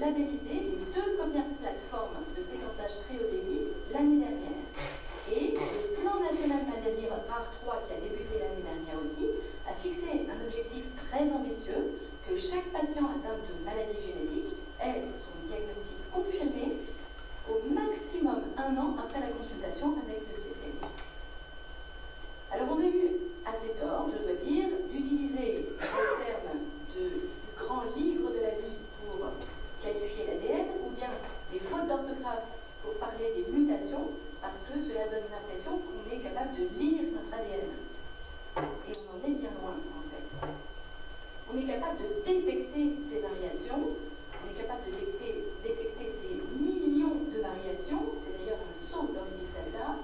labellisé les 2 premières plateformes de séquençage très haut débit l'année dernière. Et le plan national maladie rare 3, qui a débuté l'année dernière aussi, a fixé un objectif très ambitieux que chaque patient atteint de maladie génétique ait son diagnostic confirmé au maximum 1 an après la consultation avec le spécialiste. Alors on a eu assez tort, je dois dire, d'utiliser le terme du grand livre de la vie pour qualifier l'ADN, ou bien des fautes d'orthographe pour parler des mutations, parce que cela donne l'impression qu'on est capable de lire notre ADN. Et on en est bien loin, en fait. On est capable de détecter ces variations, on est capable de détecter ces millions de variations, c'est d'ailleurs un saut dans les big data.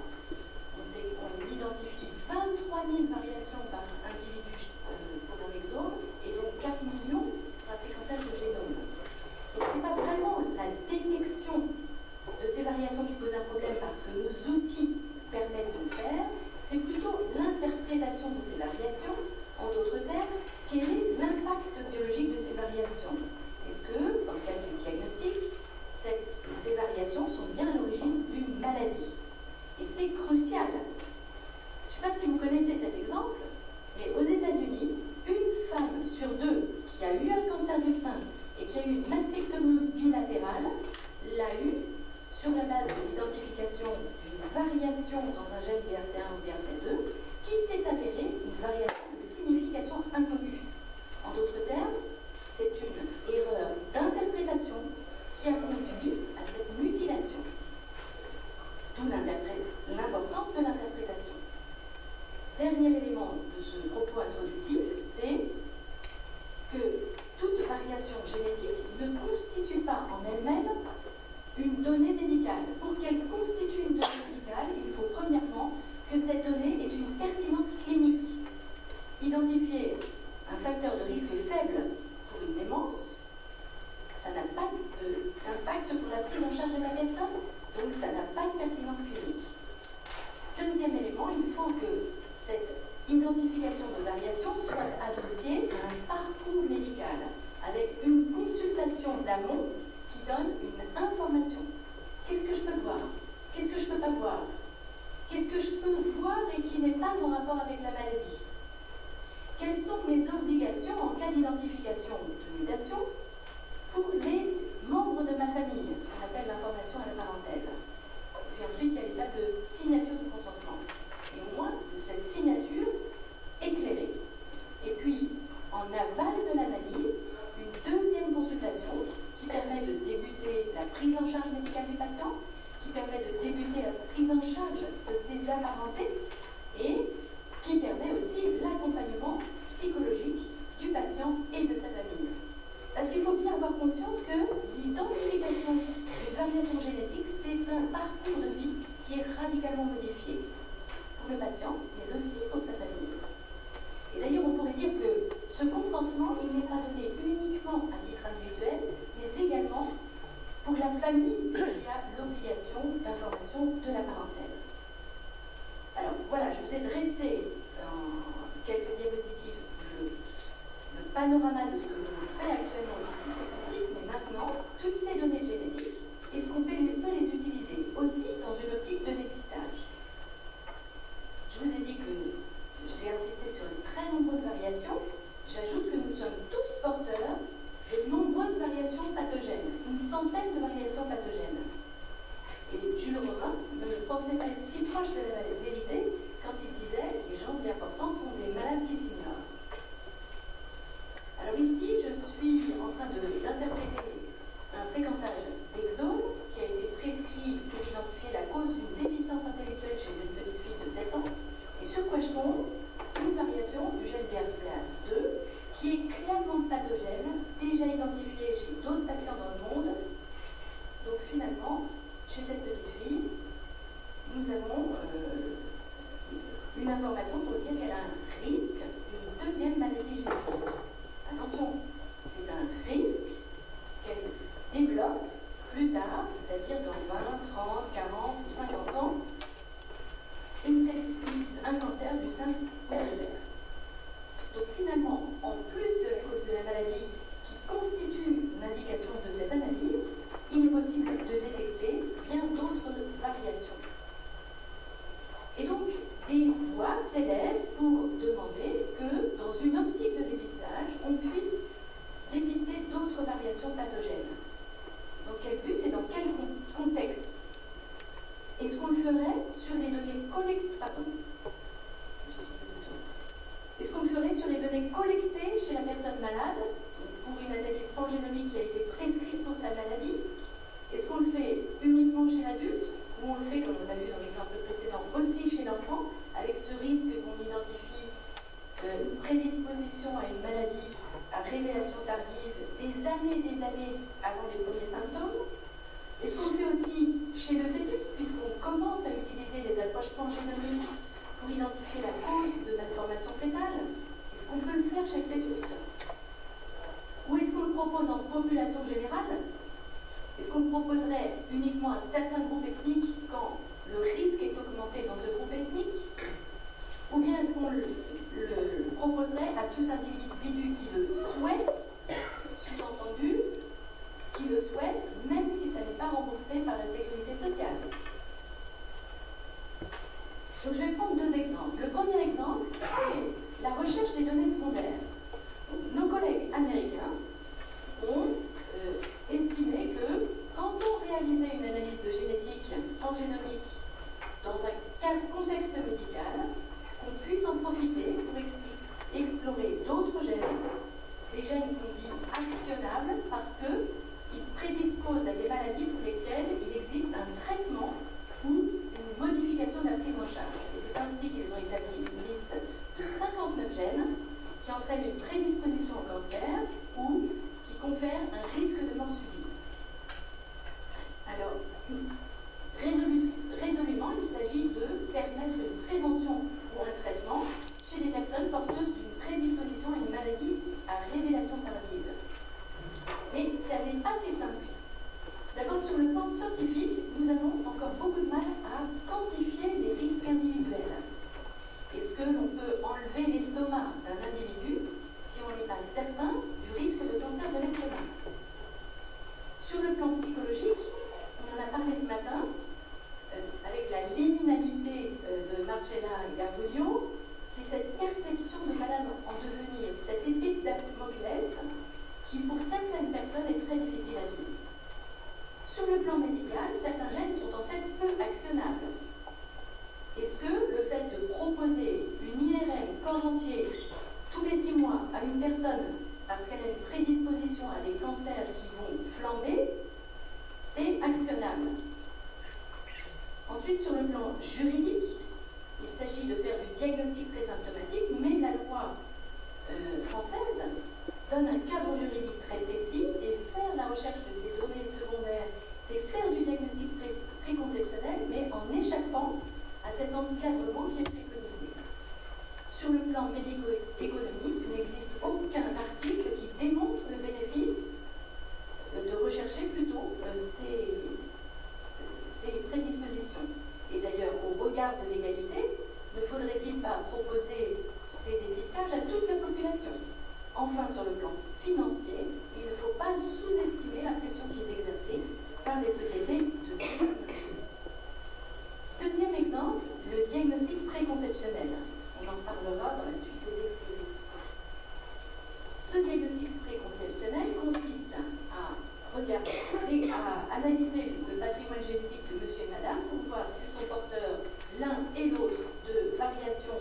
On identifie 23 000 variations par individu pour un exome, et donc 4 millions par séquençage de génome. Donc ce n'est pas vraiment la détection de ces variations qui pose un problème parce que nos outils permettent de le faire, c'est plutôt l'interprétation de ces variations. En d'autres termes, quel est l'impact biologique de ces variations? Est-ce que, dans le cas du diagnostic, ces variations sont bien à l'origine d'une maladie? Et c'est crucial. Je ne sais pas si vous connaissez cet exemple, mais aux États-Unis, une femme sur 2 qui a eu un cancer du sein et qui a eu une mastectomie bilatérale l'a eu sur la base de l'identification d'une variation dans un gène BRCA1 ou BRCA2 qui s'est avérée une variation de signification inconnue. En d'autres termes, c'est une erreur d'interprétation qui a conduit à cette mutilation. D'où l'importance de l'interprétation. Dernier élément de ce propos introductif, c'est que toute variation génétique ne constitue pas en elle-même une donnée médicale. Pour qu'elle constitue une donnée médicale, il faut premièrement que cette donnée ait une pertinence clinique. Identifier un facteur de risque faible pour une démence, ça n'a pas d'impact pour la prise en charge de la personne, donc ça n'a pas de pertinence clinique. Deuxième élément, il faut que cette identification de variation soit associée à un parcours médical, avec une consultation d'amont qui donne une information. Qu'est-ce que je peux voir? Qu'est-ce que je ne peux pas voir? Qu'est-ce que je peux voir et qui n'est pas en rapport avec la maladie? Quelles sont mes obligations en cas d'identification de mutation pour les membres de ma famille, ce qu'on appelle l'information à la parentèle? Puis ensuite, il y a l'étape de signature du consentement. Et au moins de cette signature éclairée. Et puis, en aval de l'analyse, une deuxième consultation qui permet de débuter la prise en charge médicale du patient, qui permet de débuter la prise en charge de ses apparentés et qui permet aussi l'accompagnement psychologique du patient et de sa famille. Parce qu'il faut bien avoir conscience que l'identification d'une variation génétique, c'est un parcours de vie qui est radicalement modifié pour le patient, mais aussi pour sa famille. Et d'ailleurs, on pourrait dire que ce consentement, il n'est pas donné uniquement à titre individuel, mais également pour la famille qui a l'obligation d'information de la parentèle. Alors voilà, je vous ai dressé en quelques diapositives le panorama de ce que l'on fait actuellement au niveau diagnostic, mais maintenant, toutes ces données génétiques, est-ce qu'on peut les utiliser aussi dans une optique de dépistage? Je vous ai dit que j'ai insisté sur de très nombreuses variations. J'ajoute que nous sommes tous porteurs de nombreuses variations pathogènes, une centaine de variations pathogènes. Et je le souhaite, même si ça n'est pas remboursé par la sécurité sociale. Donc je vais prendre deux exemples. Le premier exemple, c'est la recherche des données secondaires. Donc, nos collègues américains ont estimé que quand on réalisait une analyse de génétique en génomique dans un contexte médical, qu'on puisse en profiter pour explorer d'autres gènes, des gènes qu'on dit actionnables parce qu'ils prédisposent à des maladies pour lesquelles il existe un traitement ou une modification de la prise en charge. Et c'est ainsi qu'ils ont établi une liste de 59 gènes qui entraînent une prédisposition au cancer ou qui confèrent un risque de mort subite. Alors, résolument, il s'agit de permettre une prévention ou un traitement chez des personnes porteuses d'une prédisposition à une maladie à révélation tardive. Mais ça n'est pas si simple. D'abord, sur le plan scientifique, nous avons encore beaucoup de mal à quantifier les risques individuels. Est-ce que l'on peut enlever l'estomac d'un individu si on n'est pas certain du risque de cancer de l'estomac? Sur le plan psychologique, on en a parlé ce matin, avec la liminalité de Marcella et Garbuglio, c'est cette perception de Madame en devenir, cette épée de Damoclès, qui pour certaines personnes est très difficile à vivre. Sur le plan médical, certains gènes sont en fait peu actionnables. Est-ce que le fait de proposer une IRM corps entier tous les 6 mois à une personne parce qu'elle a une prédisposition à des cancers qui vont flamber, c'est actionnable? Ensuite, sur le plan juridique, il s'agit de faire du diagnostic présymptomatique, mais la loi française donne un cadre juridique très précis et faire la recherche de ces données secondaires, c'est faire du diagnostic préconceptionnel, mais en échappant à cet encadrement qui est préconisé. Sur le plan médico-économique, il n'existe aucun article qui démontre le bénéfice de rechercher plutôt ces prédispositions. Et d'ailleurs, au regard de l'égalité, ne faudrait-il pas proposer ces dépistages à toute la population? Enfin, sur le plan financier, il ne faut pas sous-estimer la pression qui est exercée par les sociétés de biotechnologie. Deuxième exemple, le diagnostic préconceptionnel. On en parlera dans la suite des exposés. Ce diagnostic préconceptionnel consiste à analyser le patrimoine génétique de monsieur et madame pour voir s'ils sont porteurs l'un et l'autre de variations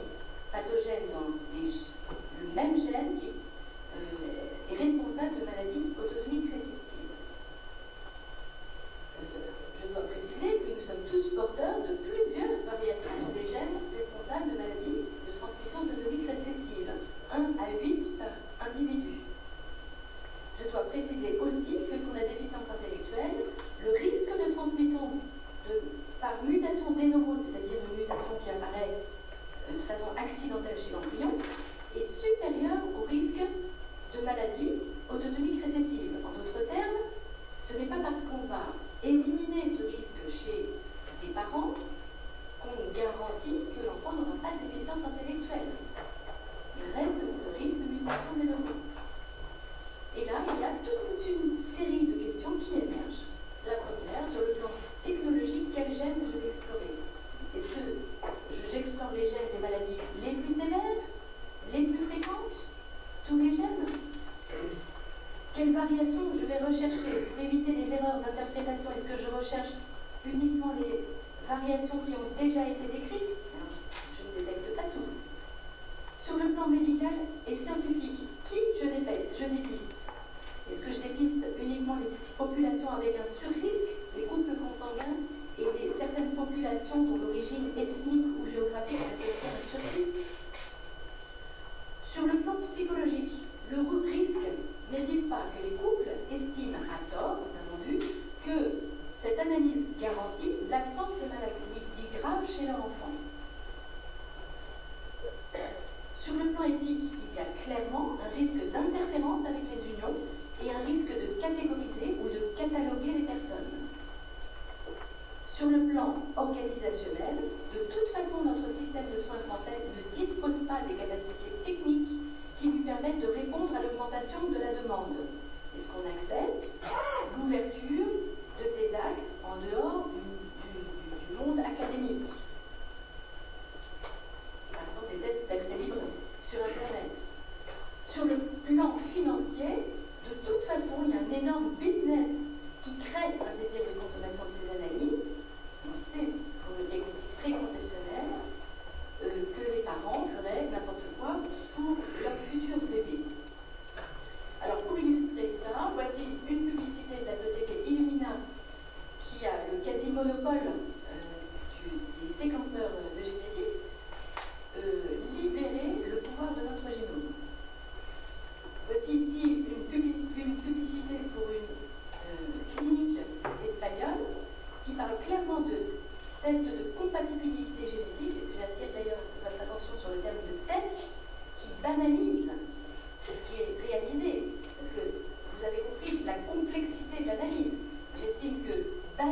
pathogènes dans le même gène qui est responsable de maladies autosomiques récessives. Je dois préciser que nous sommes tous porteurs de plusieurs variations dans des gènes responsables de maladies de transmission autosomique récessive, 1 à 8 par individu. Je dois préciser aussi que pour la déficience intellectuelle, le risque de transmission par mutation de novo, c'est-à-dire une mutation qui apparaît de façon accidentelle chez l'embryon, est supérieur au risque de maladie autosomique récessive. En d'autres termes, ce n'est pas parce qu'on va éliminer ce risque chez des parents qu'on garantit que l'enfant n'aura pas de déficience intellectuelle. Il reste ce risque de mutation des novo. Et là, il y a toute une série de questions qui émergent. La première, sur le plan technologique, quels gènes je vais explorer? Est-ce que j'explore les gènes des maladies les plus sévères, les plus fréquentes, tous les gènes? Quelles variations je vais rechercher pour éviter les erreurs d'interprétation? Est-ce que je recherche uniquement les variations qui ont déjà été décrites? Alors, je ne détecte pas tout. Sur le plan médical et scientifique, qui je dépiste? Est-ce que je dépiste uniquement les populations avec un surrisque, les couples consanguins et certaines populations dont l'origine ethnique ou géographique est associée à un surrisque? Sur le plan psychologique, le risque n'est-il pas que les couples estiment à tort, bien entendu, que cette analyse garantit l'absence de maladies graves chez leur enfant? Sur le plan éthique, il y a clairement un risque d'interférence avec les unions et un risque de catégoriser ou de cataloguer les personnes. Sur le plan organisationnel, de toute façon, notre système de soins français ne dispose pas des capacités techniques qui lui permettent de répondre à l'augmentation de la demande. Est-ce qu'on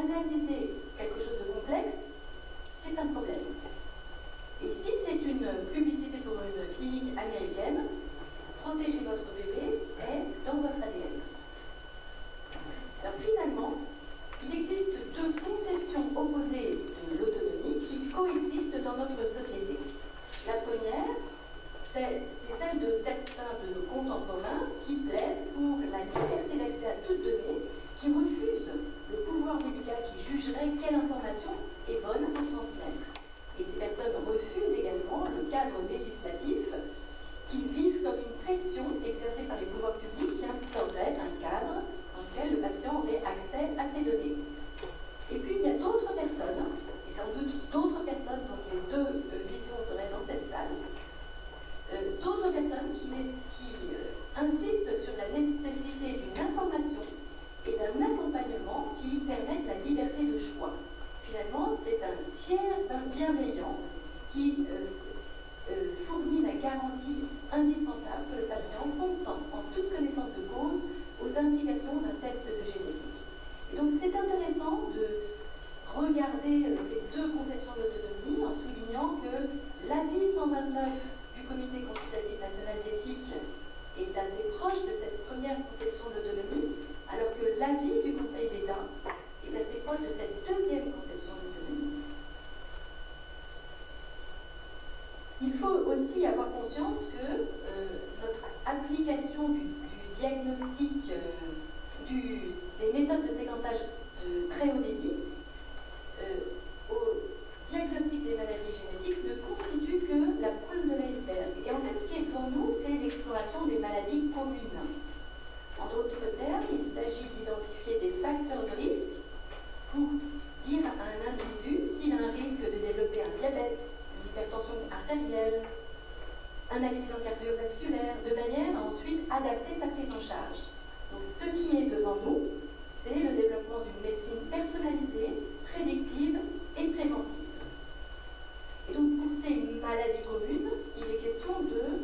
banaliser quelque chose de complexe, c'est un problème. Et si c'est une publicité pour une clinique américaine, protéger votre bébé est dans votre ADN. Alors finalement, il existe deux conceptions opposées de l'autonomie qui coexistent dans notre société. La première, c'est celle de certains de nos contemporains qui plaident pour la liberté d'accès à toute donnée, qui refusent le pouvoir médical qui jugerait quelle information est bonne à transmettre. Et ces personnes refusent également le cadre législatif qu'ils vivent comme une pression exercée par les pouvoirs publics qui instaurerait un cadre dans lequel le patient aurait accès à ces données. Et puis il y a d'autres personnes, et sans doute d'autres personnes dont les deux visions seraient dans cette salle, d'autres personnes qui insistent sur la nécessité d'une information et d'un accompagnement qui permettent la liberté de choix. Finalement, c'est un tiers bienveillant qui fournit la garantie indispensable que le patient consent en toute connaissance de cause aux implications d'un test de génétique. Et donc c'est intéressant de regarder ces deux conceptions de l'autonomie en soulignant que l'avis 129 du Comité consultatif national d'éthique est assez proche de cette première conception de l'autonomie, alors que l'avis du Conseil d'État est assez proche de cette deuxième conception de l'autonomie. Il faut aussi avoir conscience que notre application du diagnostic, des méthodes de séquençage de très haut débit au diagnostic des maladies génétiques ne constitue que la pointe de l'iceberg. Et en fait, ce qui est devant nous, c'est l'exploration des maladies communes. En d'autres termes, il s'agit d'identifier des facteurs de risque pour dire à un individu s'il a un risque de développer un diabète, une hypertension artérielle, un accident cardiovasculaire, de manière à ensuite adapter sa prise en charge. Donc ce qui est devant nous, c'est le développement d'une médecine personnalisée, prédictive et préventive. Et donc pour ces maladies communes, il est question de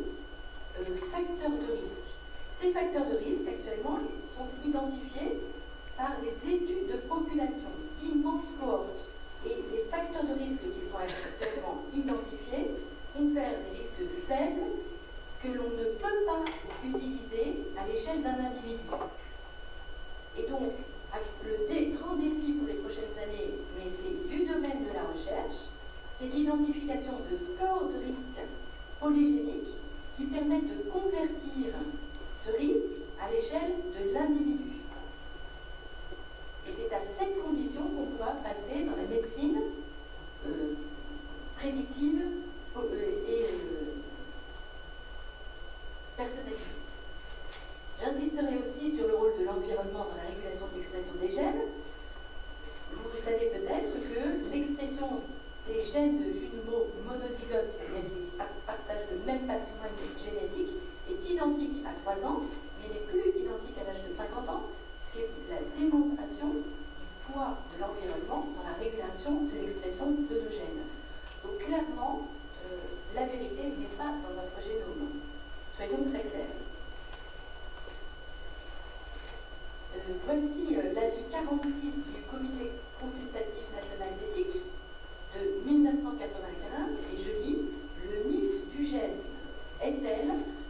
facteurs de risque. Ces facteurs de risque, actuellement, sont identifiés par les études de population, d'immenses cohortes. Et les facteurs de risque qui sont actuellement identifiés confèrent des risques faibles que l'on ne peut pas utiliser à l'échelle d'un individu. Et donc, le grand défi pour les prochaines années, mais c'est du domaine de la recherche, c'est l'identification de scores de risque polygéniques qui permettent de convertir ce risque à l'échelle de l'individu. Et c'est à cette condition qu'on pourra passer dans la médecine prédictive et personnalisée. J'insisterai aussi sur le rôle de l'environnement dans la régulation de l'expression des gènes. Vous savez peut-être que l'expression des gènes de jumeaux monozygotes, c'est-à-dire qui partagent le même patrimoine génétique, est identique à 3 ans, mais n'est plus identique à l'âge de 50 ans, ce qui est la démonstration du poids de l'environnement dans la régulation de l'expression de nos gènes. Donc clairement, la vérité n'est pas dans notre génome. Soyons très clairs. Voici l'avis 46 du Comité consultatif national d'éthique de 1995, et je lis: le mythe du gène est tel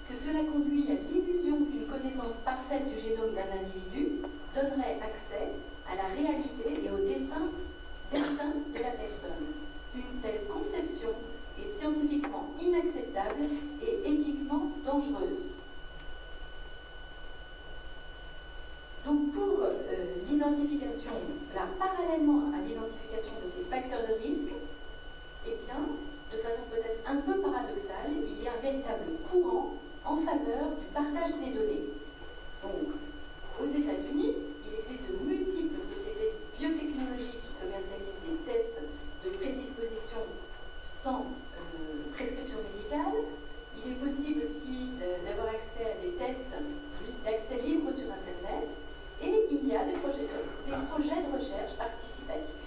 que cela conduit à l'illusion qu'une connaissance parfaite du génome d'un individu donnerait accès à la réalité et au destin de la personne. Une telle conception est scientifiquement inacceptable et éthiquement dangereuse. Donc pour l'identification, parallèlement à l'identification de ces facteurs de risque, eh bien, de façon peut-être un peu paradoxale, il y a un véritable courant en faveur du partage des données. Donc, aux États-Unis, il existe de multiples sociétés biotechnologiques qui commercialisent des tests de prédisposition sans prescription médicale. Il est possible aussi d'avoir accès à des tests d'accès libre sur Internet. Et il y a des projets de recherche participatifs.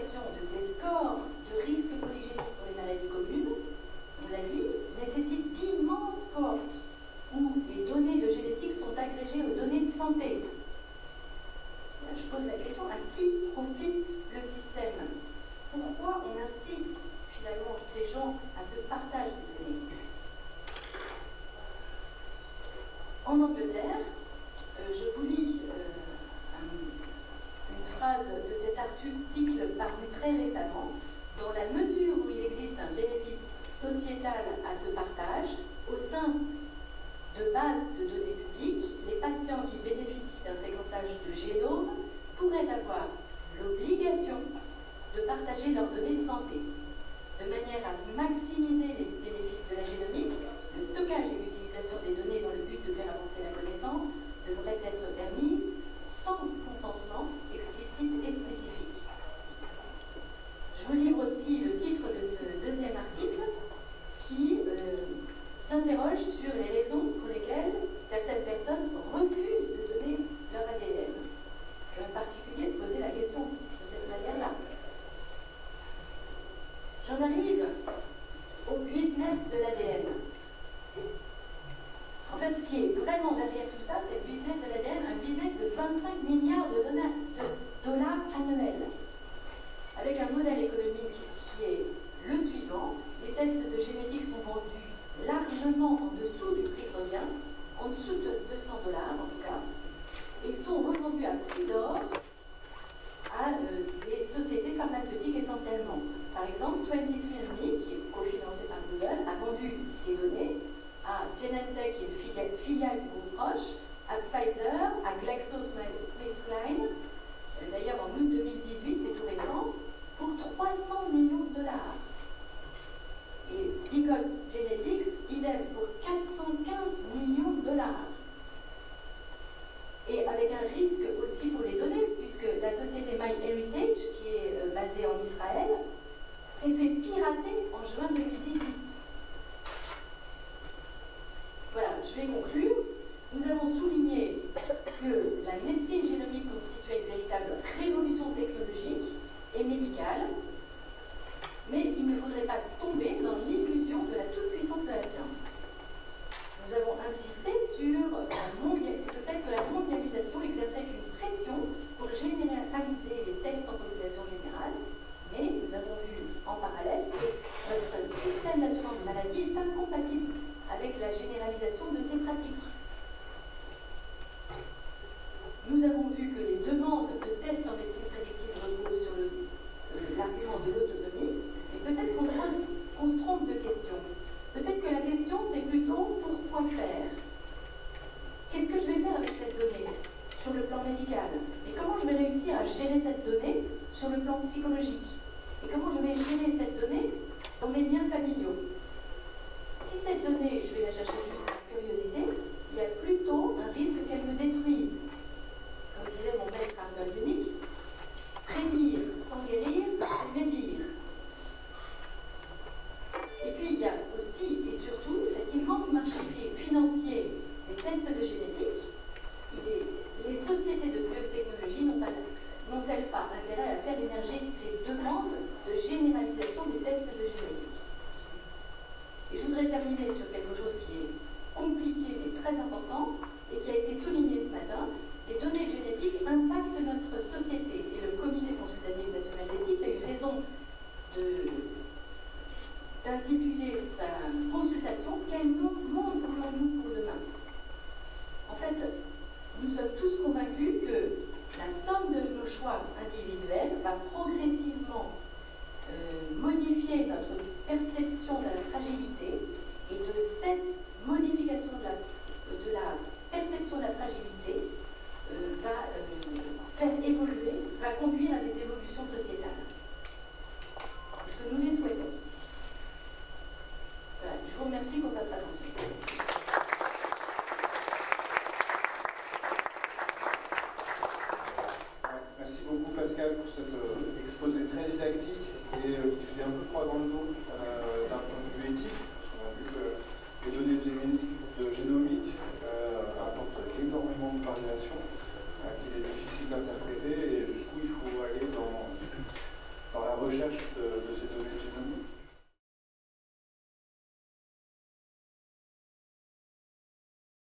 l'amélioration de ces scores de risque polygénique pour les maladies communes, on l'a dit, nécessite d'immenses cohortes où les données de génétique sont agrégées aux données de santé. Là, je pose la question, à qui profite le système? Pourquoi on incite finalement ces gens à ce partage de données? En Angleterre, je vous lis une phrase de cet article paru très récemment. Dans la mesure où il existe un bénéfice sociétal à ce partage, au sein de bases de données publiques, les patients qui bénéficient d'un séquençage de génome pourraient avoir l'obligation de partager leurs données de santé, de manière à maximiser les bénéfices de la génomique. Le stockage et l'utilisation des données dans le but de faire avancer la connaissance devraient être permises sans consentement explicite et spécifique. Je vous livre aussi le titre de ce deuxième article qui s'interroge sur les raisons pour lesquelles certaines personnes refusent de donner leur ADN. C'est quand même particulier de poser la question de cette manière-là. J'en arrive au business de l'ADN. En fait, ce qui est vraiment derrière tout ça, c'est le business de l'ADN, un business de 25 milliards de dollars annuels, avec un modèle économique qui est le suivant. Les tests de génétique sont vendus largement en dessous du prix de revient, en dessous de 200 $ en tout cas, et ils sont revendus à prix d'or à des sociétés pharmaceutiques essentiellement. Par exemple, 23andMe, qui est cofinancé par Google, a vendu ses données à Genentech, qui est une filiale du groupe Roche, à Pfizer, à GlaxoSmithKline, d'ailleurs en août 2018, c'est tout récent, pour 300 millions $. Et Decode Genetics, idem pour 415 millions $. Et avec un risque aussi pour les données, puisque la société MyHeritage, qui est basée en Israël, s'est fait pirater en juin 2018. Voilà, je vais conclure. Nous avons souligné que la médecine génomique constituait une véritable révolution technologique et médicale, mais il ne faudrait pas tomber dans l'illusion de la toute-puissance de la science. Nous avons insisté sur le fait que la mondialisation exerçait une pression pour généraliser les tests en population générale, mais nous avons vu en parallèle que notre système d'assurance maladie est incompatible avec la généralisation de ces pratiques. Nous avons vu que les demandes de tests en médecine prédictive reposent sur l'argument de l'autonomie, et peut-être qu'on se trompe de question. Peut-être que la question, c'est plutôt pourquoi faire? Qu'est-ce que je vais faire avec cette donnée sur le plan médical? Et comment je vais réussir à gérer cette donnée sur le plan psychologique? Et comment je vais gérer cette donnée dans mes liens familiaux? Si cette donnée, je vais la chercher juste